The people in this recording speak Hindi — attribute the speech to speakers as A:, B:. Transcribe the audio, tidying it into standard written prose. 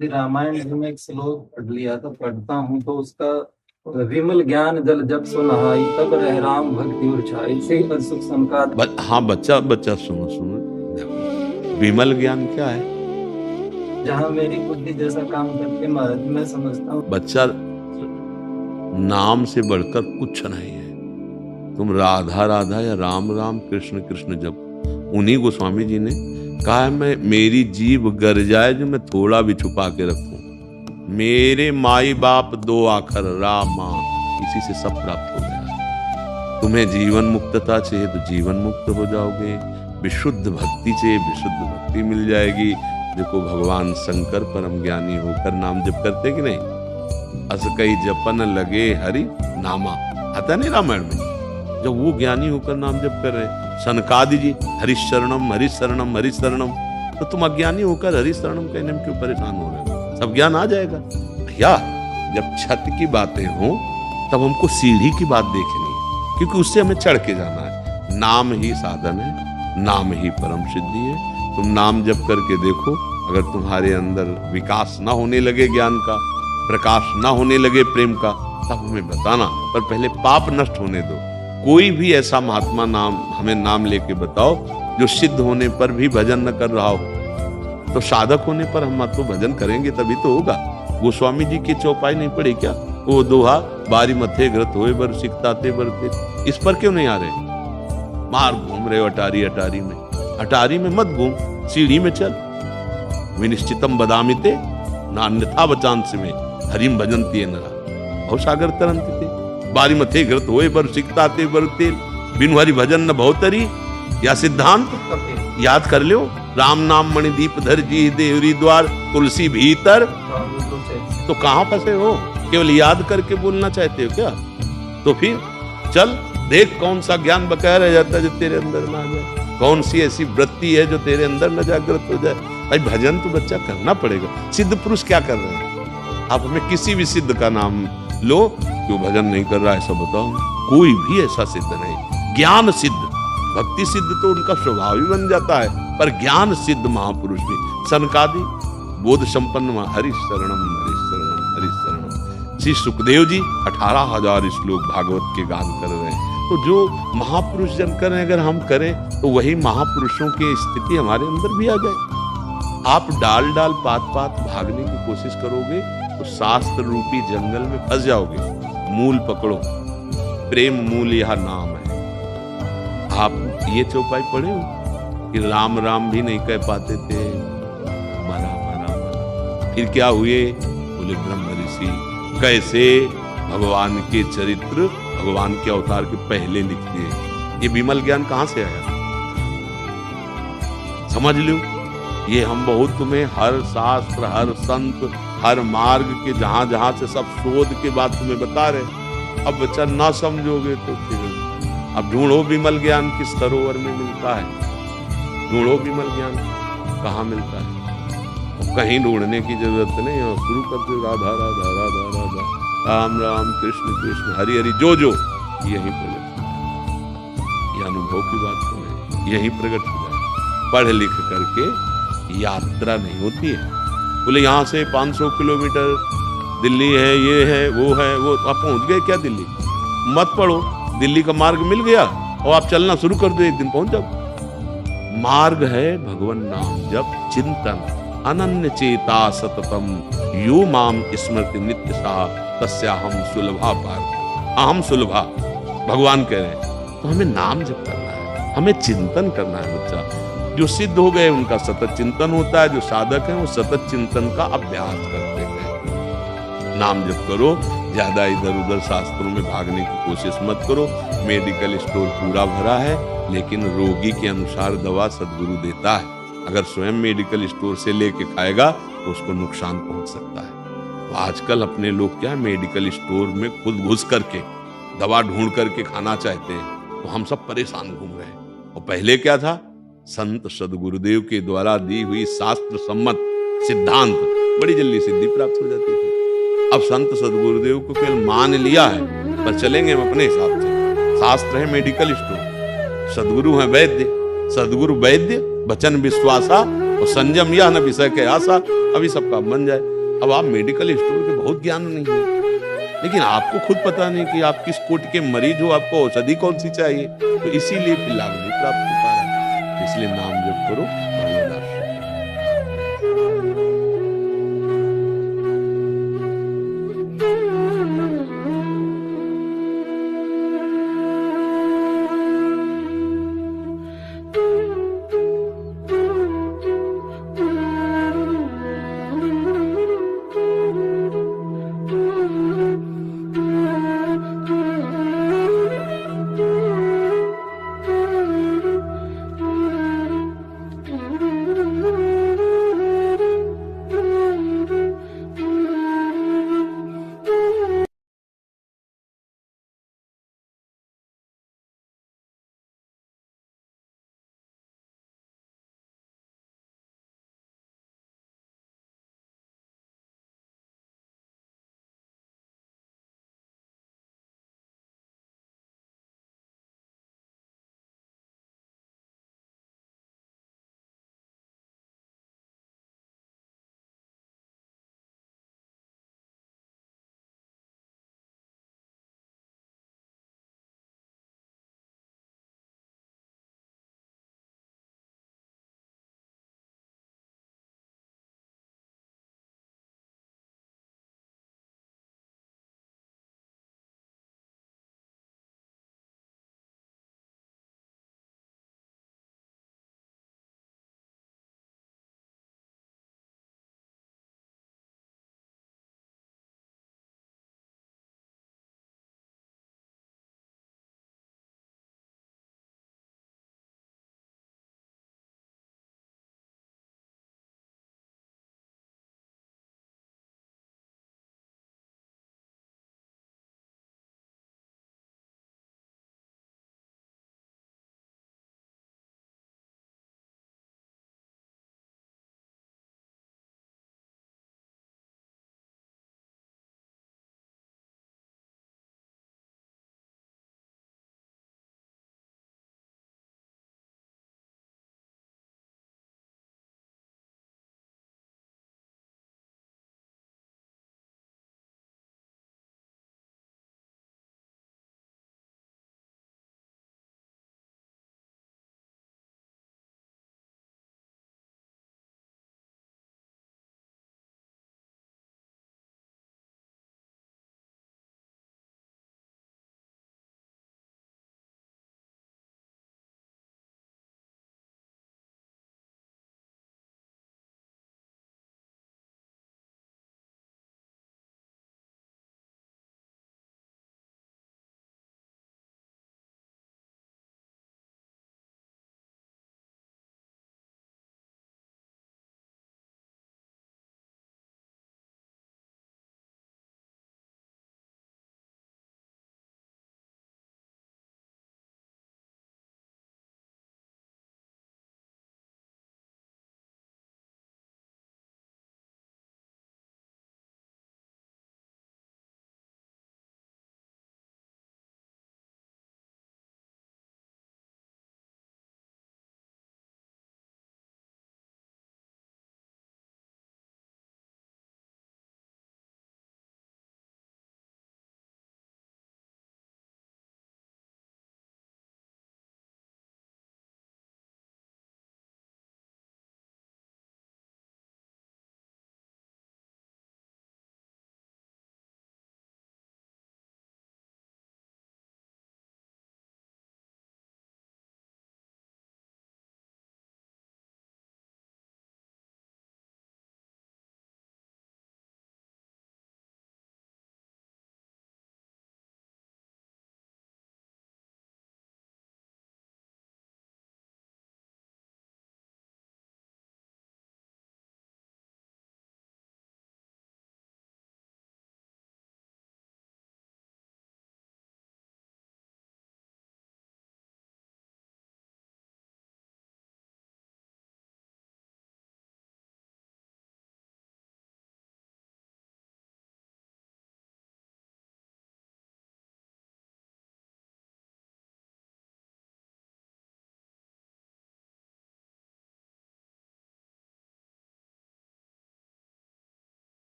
A: रामायण जी में एक श्लोक पढ़ लिया तो पढ़ता हूँ तो उसका विमल ज्ञान जल जब सो नहाई तब रह राम भक्ति और छाई से पद सुख संकात।
B: हाँ बच्चा बच्चा सुनो सुनो देखो, विमल ज्ञान क्या है?
A: जहाँ मेरी बुद्धि जैसा काम करके महाराज मैं समझता हूँ।
B: बच्चा, नाम से बढ़कर कुछ नहीं है। तुम राधा राधा या राम राम कृष्ण कृष्ण जप। उन्हीं गोस्वामी जी ने कहा है, मैं मेरी जीभ गर जाए जो मैं थोड़ा भी छुपा के रखूं। मेरे माई बाप दो आखर राम मां, इसी से सब प्राप्त हो गया। तुम्हें जीवन मुक्तता चाहिए तो जीवन मुक्त हो जाओगे, विशुद्ध भक्ति चाहिए विशुद्ध भक्ति मिल जाएगी। देखो भगवान शंकर परम ज्ञानी होकर नाम जप करते कि नहीं? अस कई जपन लगे हरि नामा, आता नहीं रामायण में? जब वो ज्ञानी होकर नाम जप कर रहे हैं, सनकादि जी हरिशरणम हरिशरणम हरिशरणम, तो तुम अज्ञानी होकर हरिशरणम कहने में क्यों परेशान हो रहे हो? सब ज्ञान आ जाएगा भैया। जब छत की बातें हो तब हमको सीढ़ी की बात देखनी है, क्योंकि उससे हमें चढ़ के जाना है। नाम ही साधन है, नाम ही परम सिद्धि है। तुम नाम जप करके देखो, अगर तुम्हारे अंदर विकास ना होने लगे ज्ञान का, प्रकाश ना होने लगे प्रेम का, तब हमें बताना, पर पहले पाप नष्ट होने दो। कोई भी ऐसा महात्मा नाम हमें नाम लेके बताओ जो सिद्ध होने पर भी भजन न कर रहा हो, तो साधक होने पर हम तो भजन करेंगे तभी तो होगा। गोस्वामी जी की चौपाई नहीं पड़ी क्या? वो दोहा बारी मथे ग्रत होए बर सिकताते बरते, इस पर क्यों नहीं आ रहे? मार घूम रहे हो अटारी अटारी में, अटारी में मत घूम, सीढ़ी में चल। विनिश्चितम बदामिते नान्यथा वचांस में हरिम भजनती नरा भव सागर तरंती थे। बारी मथे ग्रत होए बर सिकताते बरते, बिनु हरि भजन न भवतरी। या सिद्धांत याद कर लो, राम नाम मणिदीप धर जी देवरी द्वार तुलसी भीतर। तो कहां फंसे हो? केवल याद करके बोलना चाहते हो क्या? तो फिर चल देख कौन सा ज्ञान बकाया रह जाता है जो तेरे अंदर ना आ जाए, कौन सी ऐसी वृत्ति है जो तेरे अंदर न जागृत हो जाए। भाई भजन तो बच्चा करना पड़ेगा। सिद्ध पुरुष क्या कर रहे हैं? आप हमें किसी भी सिद्ध का नाम लो, क्यों भजन नहीं कर रहा है ऐसा बताओ। कोई भी ऐसा सिद्ध नहीं। ज्ञान सिद्ध, भक्ति सिद्ध तो उनका स्वभाव ही बन जाता है, पर ज्ञान सिद्ध महापुरुष भी सनकादि बोध संपन्न हरिशरणम हरिशरणम हरिशरणम। श्री सुखदेव जी 18,000 श्लोक भागवत के गान कर रहे हैं। तो जो महापुरुष जन कर रहे हैं, अगर हम करें तो वही महापुरुषों की स्थिति हमारे अंदर भी आ जाए। आप डाल डाल पात पात भागने की कोशिश करोगे तो शास्त्र रूपी जंगल में फंस जाओगे। मूल पकड़ो, प्रेम मूल यह नाम है। आप ये चौपाई पढ़े हो कि राम राम भी नहीं कह पाते थे, मरा मरा मरा। फिर क्या हुए? बोले ब्रह्म ऋषि कैसे भगवान के चरित्र भगवान के अवतार के पहले लिख दिए। ये विमल ज्ञान कहां से आया? समझ लो। ये हम बहुत तुम्हें हर शास्त्र हर संत हर मार्ग के जहां जहां से सब शोध के बाद तुम्हें बता रहे। अब बच्चा ना समझोगे तो फिर अब ढूंढो विमल ज्ञान किस सरोवर में मिलता है। ढूंढो विमल ज्ञान कहाँ मिलता है। कहीं ढूंढने की जरूरत नहीं है, शुरू कर दो राधा राधा राधा राधा राम राम कृष्ण कृष्ण हरि हरि, जो जो यही प्रकट हो जाए। ये अनुभव की बात तो नहीं, यही प्रकट हो जाए। पढ़ लिख करके यात्रा नहीं होती है। बोले यहाँ से 500 किलोमीटर दिल्ली है, ये है वो है वो, आप पहुंच गए क्या दिल्ली? मत पढ़ो, दिल्ली का मार्ग मिल गया और आप चलना शुरू कर दो, एक दिन पहुंच जाओ। मार्ग है भगवान नाम जप चिंतन, अनन्य चेता सततम यो माम स्मृति नित्य सा तस्याहम सुलभा पार। अहम सुलभा भगवान कह रहे हैं। तो हमें नाम जप करना है, हमें चिंतन करना है बच्चा। जो सिद्ध हो गए उनका सतत चिंतन होता है, जो साधक है वो सतत चिंतन का अभ्यास करते हैं। नाम जप करो, ज्यादा इधर उधर शास्त्रों में भागने की कोशिश मत करो। मेडिकल स्टोर पूरा भरा है, लेकिन रोगी के अनुसार दवा सद्गुरु देता है। अगर स्वयं मेडिकल स्टोर से लेके खाएगा तो उसको नुकसान पहुंच सकता है। तो आजकल अपने लोग क्या मेडिकल स्टोर में खुद घुस करके दवा ढूंढ करके खाना चाहते हैं, तो हम सब परेशान घूम रहे हैं। और पहले क्या था? संत सदगुरुदेव के द्वारा दी हुई शास्त्र सम्मत सिद्धांत बड़ी जल्दी सिद्धि प्राप्त हो जाती थी। अब संत सदगुरुदेव को केवल मान लिया है, पर चलेंगे हम अपने हिसाब से। शास्त्र है मेडिकल स्टोर, सदगुरु है वैद्य। सदगुरु वैद्य, वचन विश्वासा और संयम यह न विषय के आशा। अभी सबका बन जाए। अब आप मेडिकल स्टोर के बहुत ज्ञान नहीं है, लेकिन आपको खुद पता नहीं कि आप किस कोटि के मरीज हो, आपको औषधि कौन सी चाहिए, तो इसीलिए फिर लाभ नहीं प्राप्त हो पा रहा। इसलिए नाम जप करो,